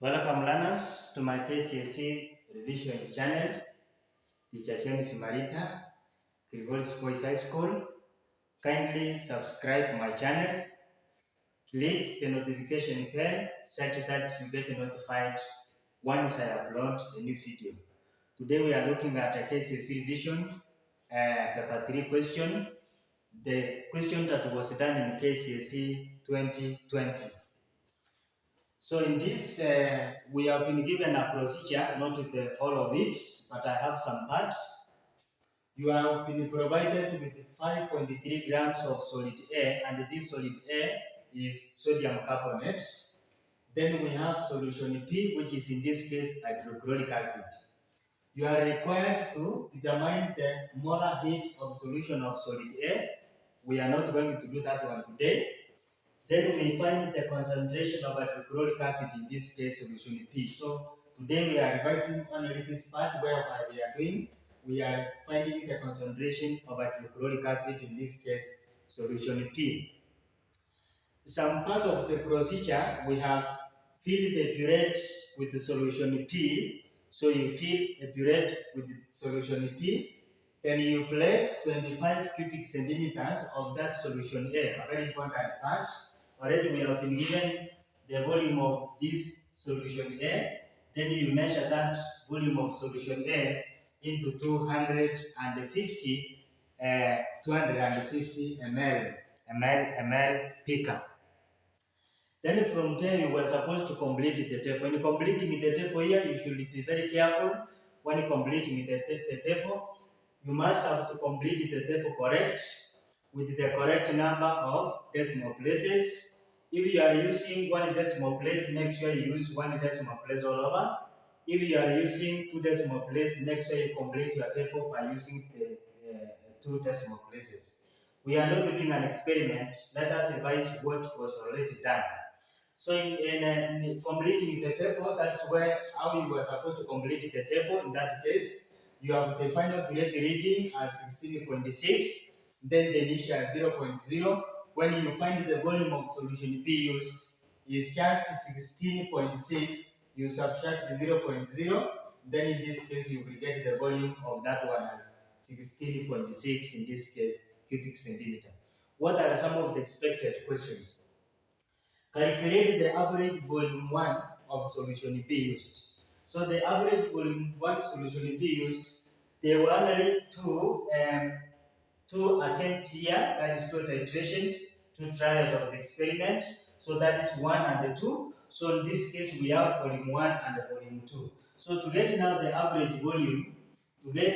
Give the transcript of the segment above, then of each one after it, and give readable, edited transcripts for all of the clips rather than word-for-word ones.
Welcome learners to my kcse revision channel, titrations Marita, Grigoris Boys High School. Kindly subscribe my channel, click the notification bell such that you get notified once I upload a new video. Today we are looking at a kcse revision paper 3 question, the question that was done in kcse 2020. So in this, we have been given a procedure, not the whole of it, but I have some parts. You have been provided with 5.3 grams of solid A, and this solid A is sodium carbonate. Then we have solution P, which is in this case hydrochloric acid. You are required to determine the molar heat of solution of solid A. We are not going to do that one today. Then we find the concentration of hydrochloric acid, in this case solution P. So today we are revising only this part whereby we are finding the concentration of hydrochloric acid, in this case solution P. Some part of the procedure, we have filled the burette with the solution P. So you fill a burette with the solution P, then you place 25 cubic centimeters of that solution A, a very important part. Already we have been given the volume of this solution A, then you measure that volume of solution A into 250 ml picker. Then from there you were supposed to complete the table. When completing the table here, you should be very careful when completing the table. You must have to complete the table correct with the correct number of decimal places. If you are using one decimal place, make sure you use one decimal place all over. If you are using two decimal places, make sure you complete your table by using the two decimal places. We are not doing an experiment. Let us revise what was already done. So in completing the table, that's how you were supposed to complete the table. In that case, you have the final grade reading as 16.6, then the initial 0.0. When you find the volume of solution P used is just 16.6, you subtract 0.0, then in this case you will get the volume of that one as 16.6, in this case cubic centimeter. What are some of the expected questions? Calculate the average volume 1 of solution P used. So the average volume 1 solution P used, there were only two attempts here, that is 2 titrations, 2 trials of the experiment. So that is 1 and 2. So in this case we have volume 1 and volume 2. So to get now the average volume, the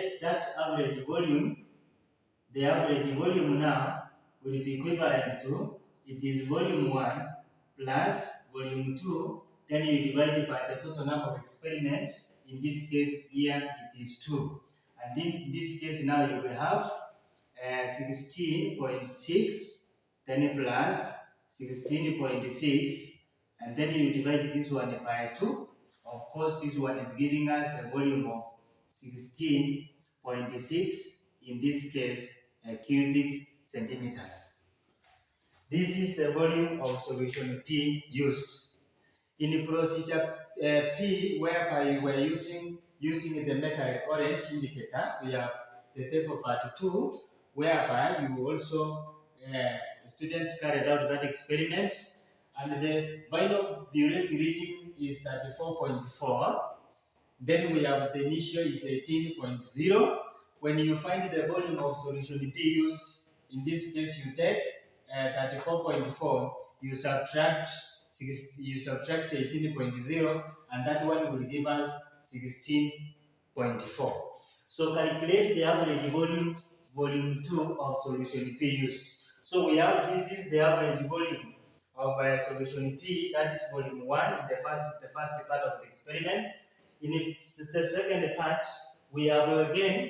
average volume now will be equivalent to, it is volume 1 plus volume 2, then you divide by the total number of experiment. In this case here it is 2. And in this case now you will have 16.6, then plus 16.6, and then you divide this one by 2. Of course, this one is giving us a volume of 16.6, in this case cubic centimeters. This is the volume of solution P used. In the procedure P, whereby we were using the methyl orange indicator, we have the table part 2, whereby you also students carried out that experiment, and the final burette reading is 34.4. Then we have the initial is 18.0. When you find the volume of solution P used, in this case you take 34.4, you subtract 18.0, and that one will give us 16.4. So calculate the average volume 2 of solution P used. So we have, this is the average volume of solution P, that is volume 1 in the first part of the experiment. In the second part, we have again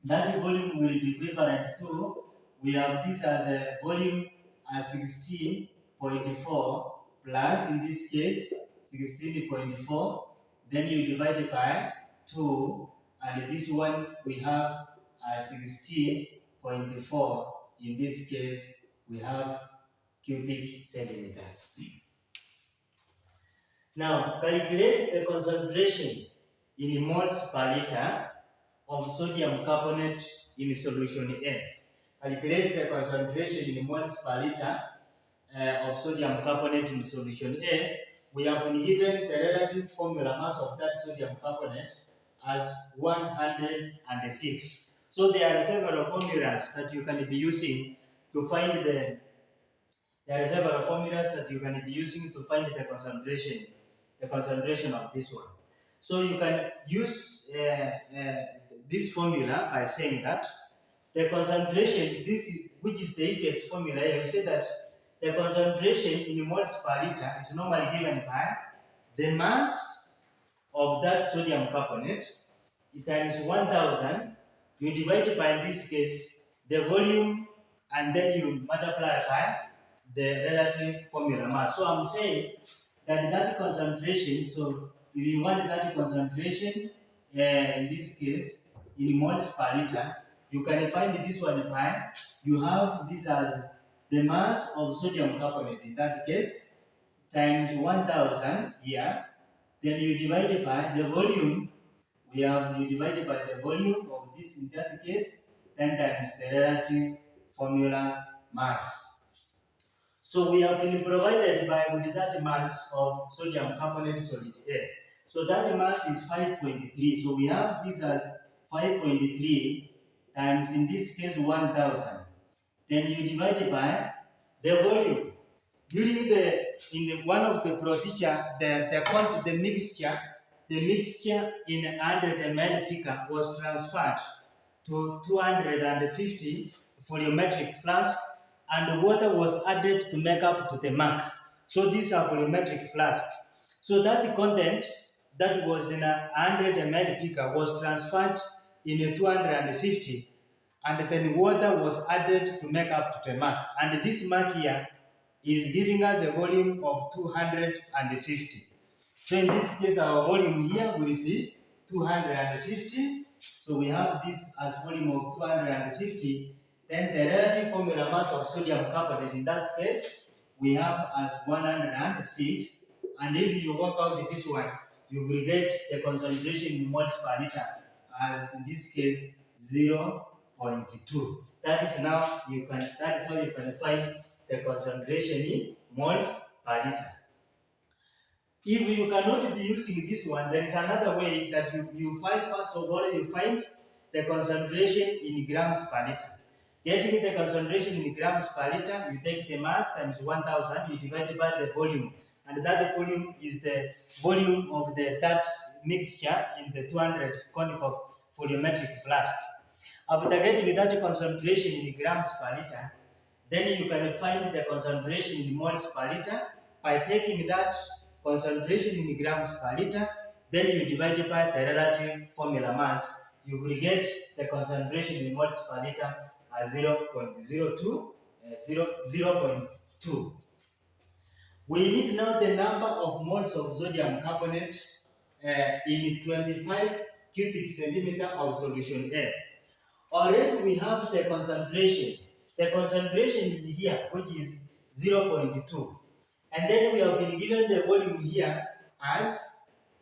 that volume will be equivalent to, we have this as a volume as 16.4 plus, in this case 16.4, then you divide by 2, and this one we have as 16.4, in this case we have cubic centimeters. Now, calculate the concentration in moles per liter of sodium carbonate in solution A. Calculate the concentration in moles per liter of sodium carbonate in solution A. We have been given the relative formula mass of that sodium carbonate as 106. So there are several formulas that you can be using to find there are several formulas that you can be using to find the concentration of this one. So you can use this formula by saying that the concentration, which is the easiest formula, you say that the concentration in moles per liter is normally given by the mass of that sodium carbonate times 1000. You divide by, in this case, the volume, and then you multiply by the relative formula mass. So I'm saying that concentration, so if you want that concentration, in this case, in moles per liter, you can find this one by, you have this as the mass of sodium carbonate, in that case, times 1000 here, then you divide it by the volume. You divide it by the volume of this, in that case, 10 times the relative formula mass. So we have been provided by with that mass of sodium carbonate solid A. So that mass is 5.3. So we have this as 5.3 times, in this case, 1000. Then you divide it by the volume. During one of the procedure, the mixture in 100 ml picker was transferred to 250 volumetric flask, and the water was added to make up to the mark. So these are volumetric flask. So that the content that was in a 100 ml picker was transferred in a 250, and then water was added to make up to the mark. And this mark here is giving us a volume of 250. So in this case, our volume here will be 250. So we have this as volume of 250. Then the relative formula mass of sodium carbonate, in that case, we have as 106. And if you work out this one, you will get the concentration in moles per liter as, in this case, 0.2. That is how you can find the concentration in moles per liter. If you cannot be using this one, there is another way that you find. First of all, you find the concentration in grams per liter. Getting the concentration in grams per liter, you take the mass times 1000, you divide it by the volume. And that volume is the volume of that mixture in the 200 conical volumetric flask. After getting that concentration in grams per liter, then you can find the concentration in moles per liter by taking that concentration in grams per liter, then you divide it by the relative formula mass. You will get the concentration in moles per liter as 0.02. We need now the number of moles of sodium carbonate in 25 cubic centimeter of solution A. Already we have the concentration. The concentration is here, which is 0.2. And then we have been given the volume here as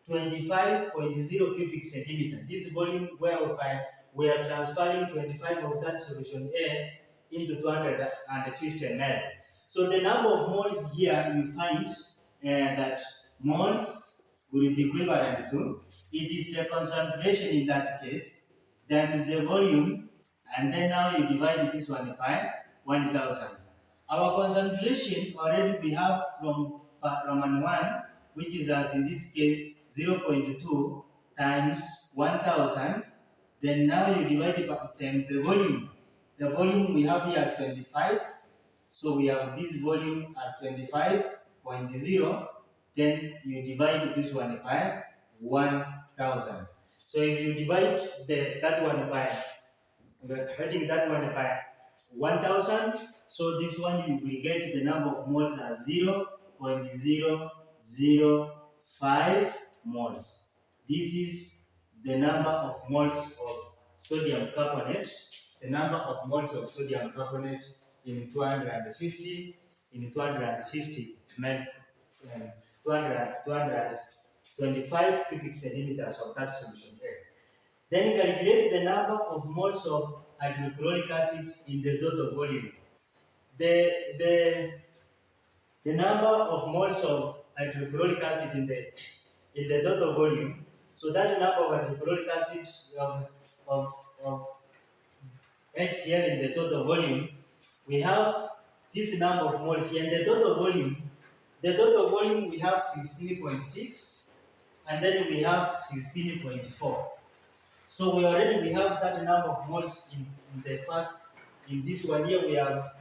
25.0 cubic centimeter. This volume whereby we are transferring 25 of that solution A into 250 ml. So the number of moles here, you find that moles will be equivalent to, it is the concentration in that case, times the volume, and then now you divide this one by 1000. Our concentration already we have from Roman 1, which is as in this case 0.2 times 1000. Then now you divide it by times the volume. The volume we have here as 25. So we have this volume as 25.0. Then you divide this one by 1000. So if you divide that one by 1000, so this one you will get the number of moles as 0.005 moles. This is the number of moles of sodium carbonate. The number of moles of sodium carbonate in 250 ml 225 cubic centimeters of that solution A. Then calculate the number of moles of hydrochloric acid in the total volume. The, the, the number of moles of hydrochloric acid in the total volume, so that number of hydrochloric acid of HCl in the total volume, we have this number of moles here. In the total volume we have 16.6, and then we have 16.4. So we have that number of moles in the first. In this one here we have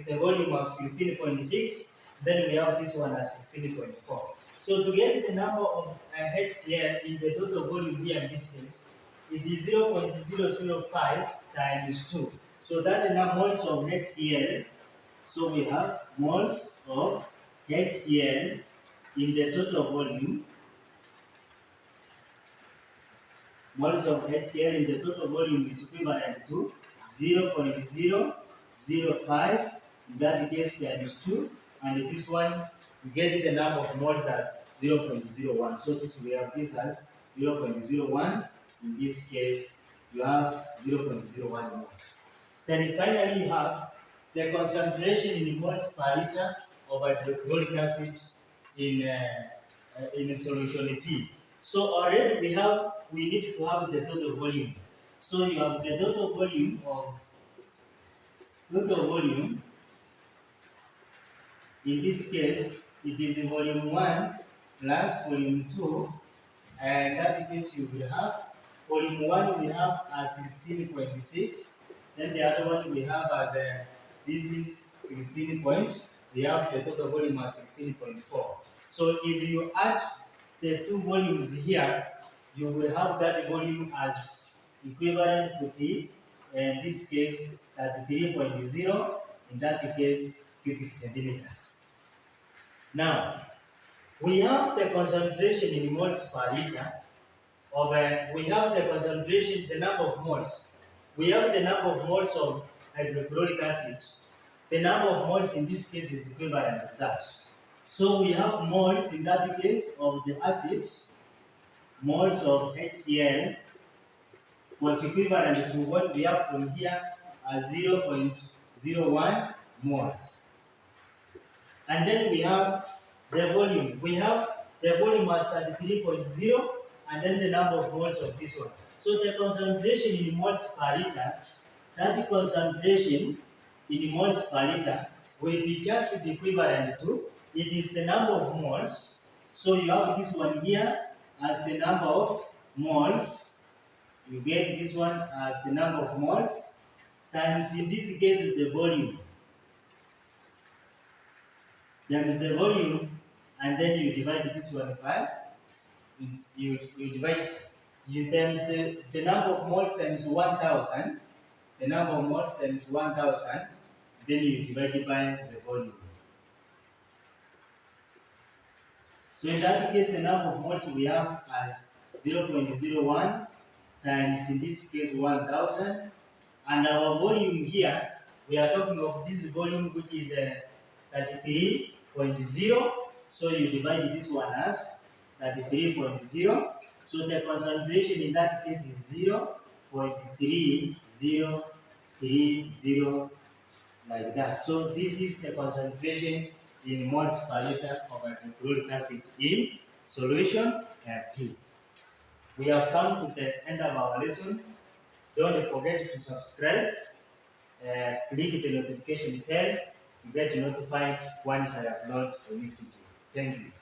the volume of 16.6. Then we have this one as 16.4. So to get the number of HCl in the total volume here in this case, it is 0.005 times 2. So that is now moles of HCl. So we have moles of HCl in the total volume. Moles of HCl in the total volume is equivalent to 0.005, in that case times 2, and this one we get the number of moles as 0.01. So we have this as 0.01. In this case, you have 0.01 moles. Then finally, you have the concentration in moles per liter of hydrochloric acid in solution P. So already we need to have the total volume. So you have the total volume in this case, it is volume 1 plus volume 2, and that case you will have volume 1 we have as 16.6, then the other one we have as this is 16 point, we have the total volume as 16.4. So if you add the two volumes here, you will have that volume as equivalent to P, in this case 33.0, in that case cubic centimeters. Now, we have the concentration in moles per liter of, we have the concentration, the number of moles. We have the number of moles of hydrochloric acid. The number of moles in this case is equivalent to that. So we have moles in that case of the acid, moles of HCl was equivalent to what we have from here as 0.01 moles. And then we have the volume. We have the volume as 33.0, and then the number of moles of this one. So the concentration in moles per liter, that concentration in moles per liter will be just the equivalent to, it is the number of moles. So you have this one here as the number of moles. You get this one as the number of moles times, in this case, the volume. Times the volume, and then you divide this one by, you times the number of moles times 1000, the number of moles times 1000, then you divide it by the volume. So in that case, the number of moles we have as 0.01 times, in this case, 1000, and our volume here, we are talking of this volume which is 33.0, so you divide this one as 33.0, so the concentration in that case is 0.3030, like that. So this is the concentration in moles per liter of hydrochloric acid in solution P. We have come to the end of our lesson. Don't forget to subscribe, click the notification bell to get notified once I upload a new video. Thank you.